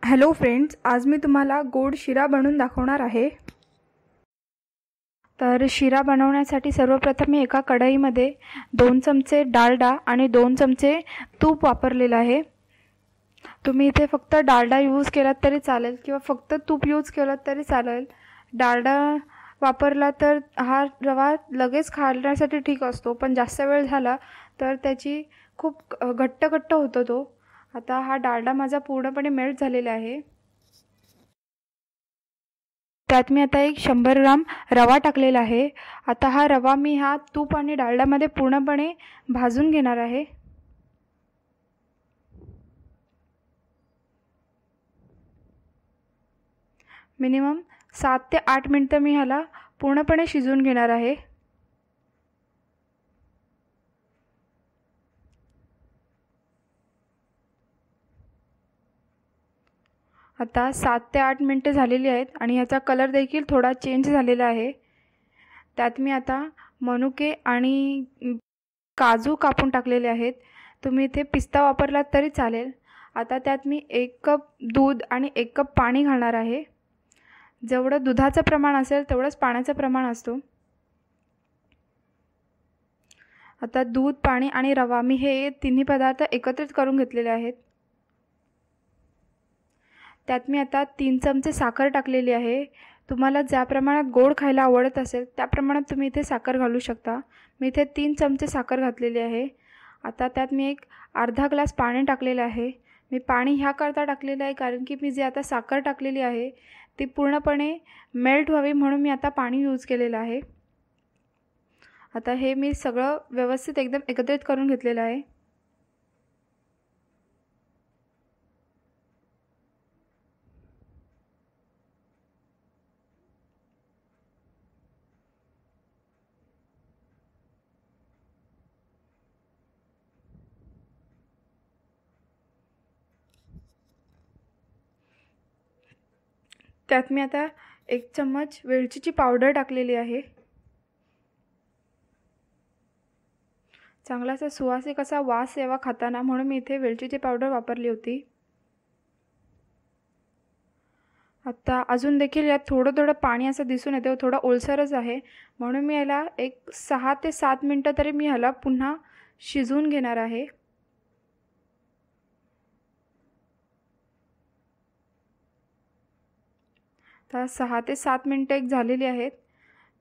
Hello friends, आज मी तुम्हाला गोड शिरा बनवून दाखवणार आहे। तर शिरा बनवण्यासाठी सर्वप्रथम मी एका कढईमध्ये 2 चमचे डालडा आणि 2 चमचे तूप वापरलेले आहे। तुम्ही इथे फक्त डालडा यूज केलात तरी चालेल किंवा फक्त तूप यूज केलात तरी चालेल। डालडा वापरला तर हा रवा लगेच खाण्यासाठी ठीक असतो, पण जास्त वेळ झाला तर त्याची खूप घट्ट होतो तो। आता हा डालडा माझा पूर्णपणे मेल्ट झालेला आहे। त्यात मी आता एक 100 ग्राम रवा टाकलेला आहे। आता हा रवा मी तूप आणि डालडामध्ये पूर्णपणे भाजून घेणार आहे। मिनिमम 7 ते 8 मिनिटं मी ह्याला पूर्णपणे शिजवून घेणार आहे। आता 7 ते 8 मिनिटे झालेली आहेत आणि ह्याचा कलर देखील थोडा चेंज झालेला आहे। त्यात मी आता मनुके आणि काजू कापून टाकलेले आहेत। तुम्ही इथे पिस्ता वापरलात तरी चालेल। आता त्यात मी 1 कप दूध आणि 1 कप पाणी घालणार आहे। जेवढं दुधाचं प्रमाण असेल तेवढंच पाण्याचं प्रमाण असतो। आता दूध, पाणी आणि रवा मी हे तिन्ही पदार्थ एकत्रित करून घेतलेले आहेत। त्यात मी आता 3 चमचे साखर टाकलेली आहे। तुम्हाला ज्या प्रमाणात गोड खायला आवडत असेल त्या प्रमाणात तुम्ही इथे साखर घालू शकता। मी इथे 3 चमचे साखर घातलेली आहे। आता त्यात मी एक अर्धा ग्लास पाणी टाकलेलं आहे। मी पाणी ह्याकरता टाकलेलं आहे कारण की मी जे आता साखर टाकलेली आहे ती पूर्णपणे मेल्ट व्हावी म्हणून मी आता पाणी यूज केलेलं आहे। आता हे मी सगळं व्यवस्थित एकदम एकत्रित करून घेतलेलं आहे। त्यात मी आता 1 चम्मच वेलचीची पावडर टाकलेली आहे। चांगलासा सुवासिक असा वास यावा खाताना म्हणून मी इथे वेलचीची पावडर वापरली होती। आता अजून देखील यात थोडं पाणी असं दिसून येते, थोडा ओलसरच आहे म्हणून मी याला एक 6 ते 7 मिनिटं तरी मी ह्याला पुन्हा शिजवून घेणार आहे। आता 6 ते 7 मिनिटं एक झालेली आहेत।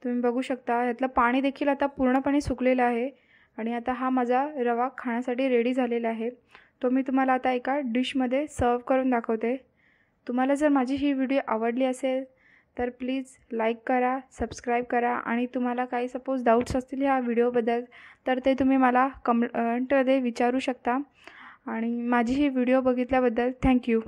तुम्ही बघू शकता यातलं पाणी देखील आता पूर्णपणे सुकलेलं आहे आणि आता हा माझा रवा खाण्यासाठी रेडी झालेला आहे। तो मी तुम्हाला आता एका डिशमध्ये सर्व करून दाखवते। तुम्हाला जर माझी ही व्हिडिओ आवडली असेल तर प्लीज लाईक करा, सबस्क्राईब करा आणि तुम्हाला काही सपोज डाऊट्स असतील ह्या व्हिडिओबद्दल तर ते तुम्ही मला कमेंटमध्ये विचारू शकता। आणि माझी ही व्हिडिओ बघितल्याबद्दल थँक्यू।